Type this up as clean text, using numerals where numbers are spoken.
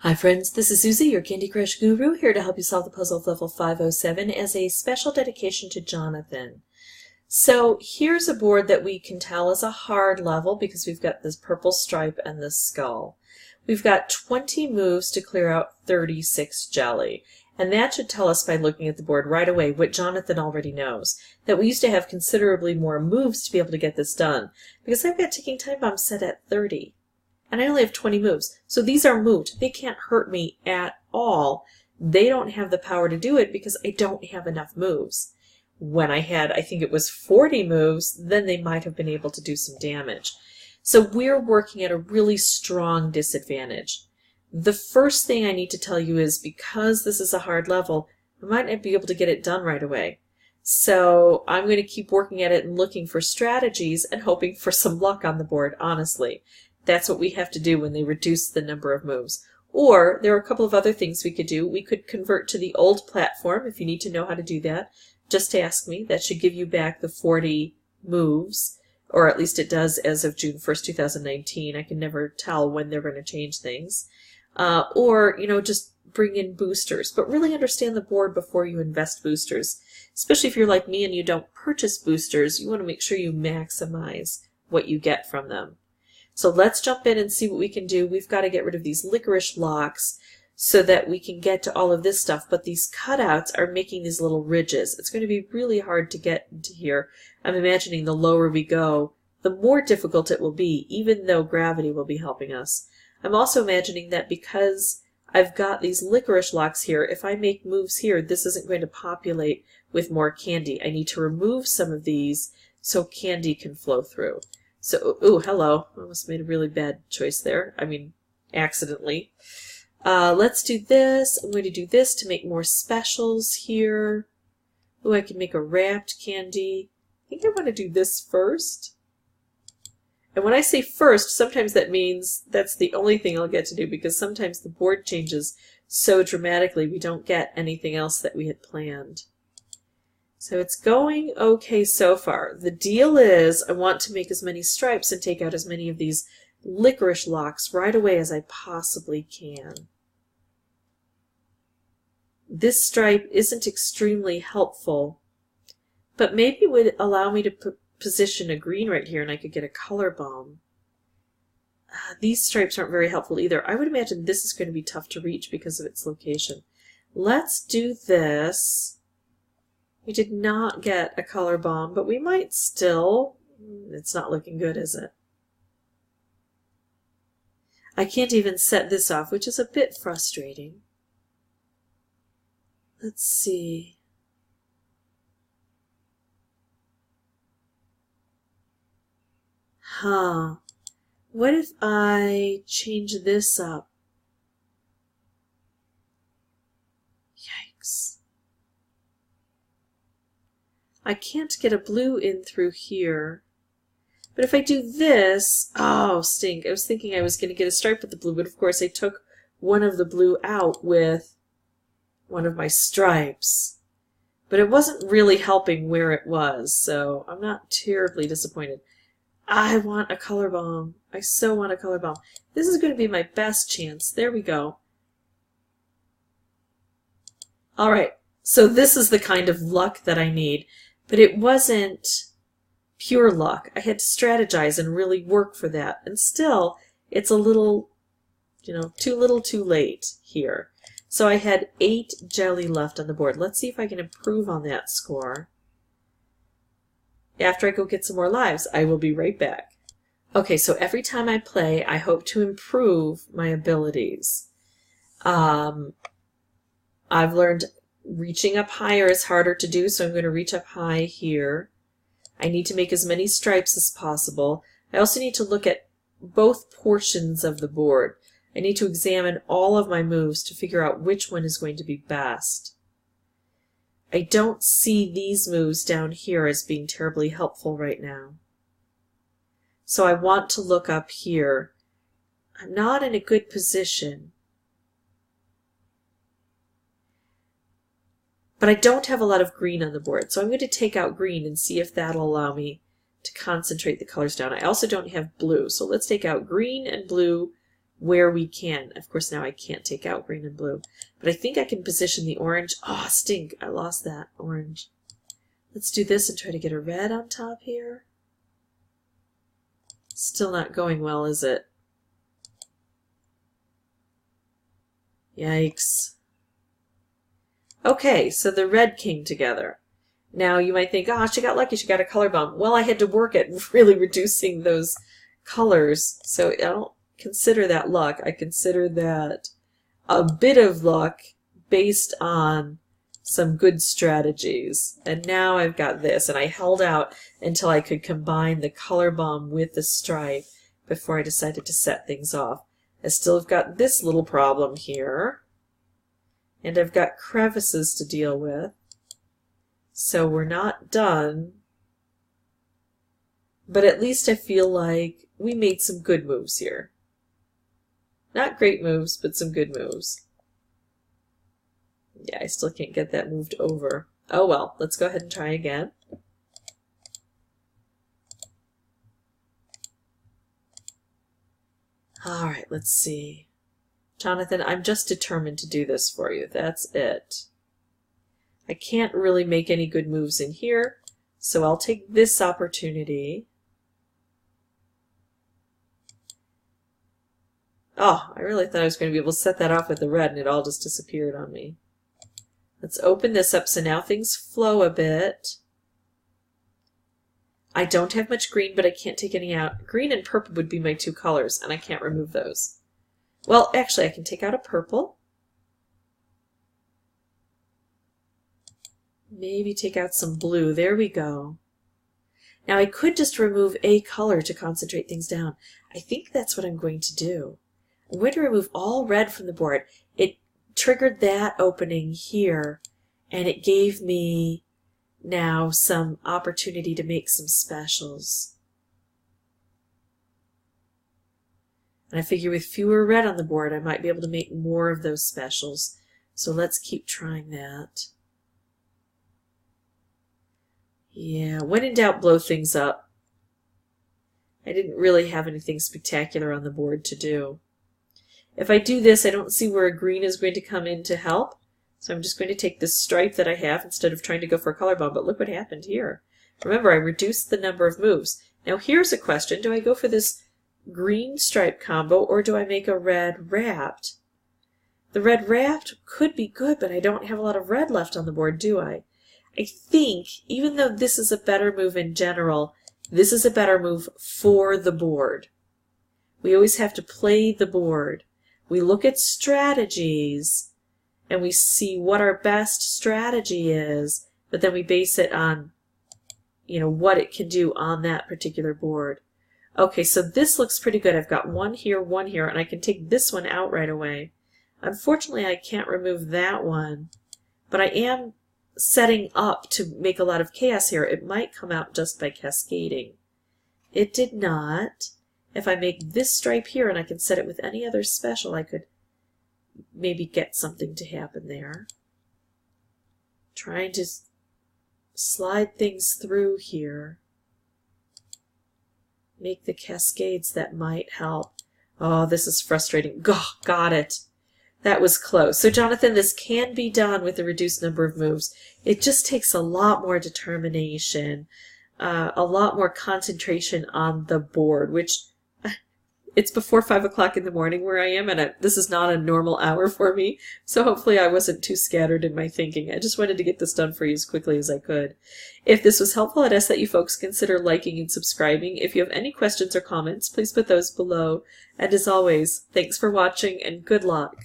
Hi friends, this is Susie, your Candy Crush guru, here to help you solve the puzzle of level 507 as a special dedication to Jonathan. So here's a board that we can tell is a hard level because we've got this purple stripe and this skull. We've got 20 moves to clear out 36 jelly. And that should tell us by looking at the board right away what Jonathan already knows, that we used to have considerably more moves to be able to get this done, because I've got ticking time bomb set at 30. And I only have 20 moves. So these are moot. They can't hurt me at all. They don't have the power to do it because I don't have enough moves. When I had, I think it was 40 moves, then they might have been able to do some damage. So we're working at a really strong disadvantage. The first thing I need to tell you is because this is a hard level, I might not be able to get it done right away. So I'm going to keep working at it and looking for strategies and hoping for some luck on the board, honestly. That's what we have to do when they reduce the number of moves. Or there are a couple of other things we could do. We could convert to the old platform. If you need to know how to do that, just ask me. That should give you back the 40 moves, or at least it does as of June 1st, 2019. I can never tell when they're going to change things. Or, just bring in boosters. But really understand the board before you invest boosters. Especially if you're like me and you don't purchase boosters, you want to make sure you maximize what you get from them. So let's jump in and see what we can do. We've got to get rid of these licorice locks so that we can get to all of this stuff. But these cutouts are making these little ridges. It's going to be really hard to get into here. I'm imagining the lower we go, the more difficult it will be, even though gravity will be helping us. I'm also imagining that because I've got these licorice locks here, if I make moves here, this isn't going to populate with more candy. I need to remove some of these so candy can flow through. So, ooh, hello. I almost made a really bad choice there. I mean, accidentally. Let's do this. I'm going to do this to make more specials here. Ooh, I can make a wrapped candy. I think I want to do this first. And when I say first, sometimes that means that's the only thing I'll get to do, because sometimes the board changes so dramatically we don't get anything else that we had planned. So it's going okay so far. The deal is I want to make as many stripes and take out as many of these licorice locks right away as I possibly can. This stripe isn't extremely helpful, but maybe it would allow me to position a green right here and I could get a color bomb. These stripes aren't very helpful either. I would imagine this is going to be tough to reach because of its location. Let's do this. We did not get a color bomb, but we might still. It's not looking good, is it? I can't even set this off, which is a bit frustrating. Let's see. What if I change this up? Yikes. I can't get a blue in through here. But if I do this, oh, stink. I was thinking I was going to get a stripe with the blue, but of course I took one of the blue out with one of my stripes. But it wasn't really helping where it was, so I'm not terribly disappointed. I want a color bomb. I so want a color bomb. This is going to be my best chance. There we go. All right, so this is the kind of luck that I need. But it wasn't pure luck. I had to strategize and really work for that. And still, it's a little, too little too late here. So I had 8 jelly left on the board. Let's see if I can improve on that score. After I go get some more lives, I will be right back. Okay, so every time I play, I hope to improve my abilities. I've learned reaching up higher is harder to do, so I'm going to reach up high here. I need to make as many stripes as possible. I also need to look at both portions of the board. I need to examine all of my moves to figure out which one is going to be best. I don't see these moves down here as being terribly helpful right now. So I want to look up here. I'm not in a good position. But I don't have a lot of green on the board, so I'm going to take out green and see if that'll allow me to concentrate the colors down. I also don't have blue, so let's take out green and blue where we can. Of course, now I can't take out green and blue, but I think I can position the orange. Oh, stink. I lost that orange. Let's do this and try to get a red on top here. Still not going well, is it? Yikes. Okay, so the red came together. Now you might think, oh, she got lucky, she got a color bomb. Well, I had to work at really reducing those colors, so I don't consider that luck. I consider that a bit of luck based on some good strategies. And now I've got this, and I held out until I could combine the color bomb with the stripe before I decided to set things off. I still have got this little problem here, and I've got crevices to deal with. So we're not done, but at least I feel like we made some good moves here. Not great moves, but some good moves. Yeah, I still can't get that moved over. Oh well, let's go ahead and try again. All right, let's see. Jonathan, I'm just determined to do this for you. That's it. I can't really make any good moves in here, so I'll take this opportunity. Oh, I really thought I was going to be able to set that off with the red, and it all just disappeared on me. Let's open this up so now things flow a bit. I don't have much green, but I can't take any out. Green and purple would be my two colors, and I can't remove those. Well, actually, I can take out a purple. Maybe take out some blue. There we go. Now I could just remove a color to concentrate things down. I think that's what I'm going to do. I'm going to remove all red from the board. It triggered that opening here, and it gave me now some opportunity to make some specials. And I figure with fewer red on the board, I might be able to make more of those specials. So let's keep trying that. Yeah, when in doubt, blow things up. I didn't really have anything spectacular on the board to do. If I do this, I don't see where a green is going to come in to help. So I'm just going to take this stripe that I have instead of trying to go for a color bomb. But look what happened here. Remember, I reduced the number of moves. Now here's a question. Do I go for this green stripe combo, or do I make a red wrapped? The red wrapped could be good, but I don't have a lot of red left on the board, do I? I think, even though this is a better move in general, this is a better move for the board. We always have to play the board. We look at strategies, and we see what our best strategy is, but then we base it on, what it can do on that particular board. Okay, so this looks pretty good. I've got one here, and I can take this one out right away. Unfortunately, I can't remove that one, but I am setting up to make a lot of chaos here. It might come out just by cascading. It did not. If I make this stripe here and I can set it with any other special, I could maybe get something to happen there. Trying to slide things through here. Make the cascades that might help. Oh, this is frustrating. Got it. That was close. So Jonathan, this can be done with a reduced number of moves. It just takes a lot more determination, a lot more concentration on the board, which it's before 5 o'clock in the morning where I am, and this is not a normal hour for me, so hopefully I wasn't too scattered in my thinking. I just wanted to get this done for you as quickly as I could. If this was helpful, I'd ask that you folks consider liking and subscribing. If you have any questions or comments, please put those below. And as always, thanks for watching and good luck.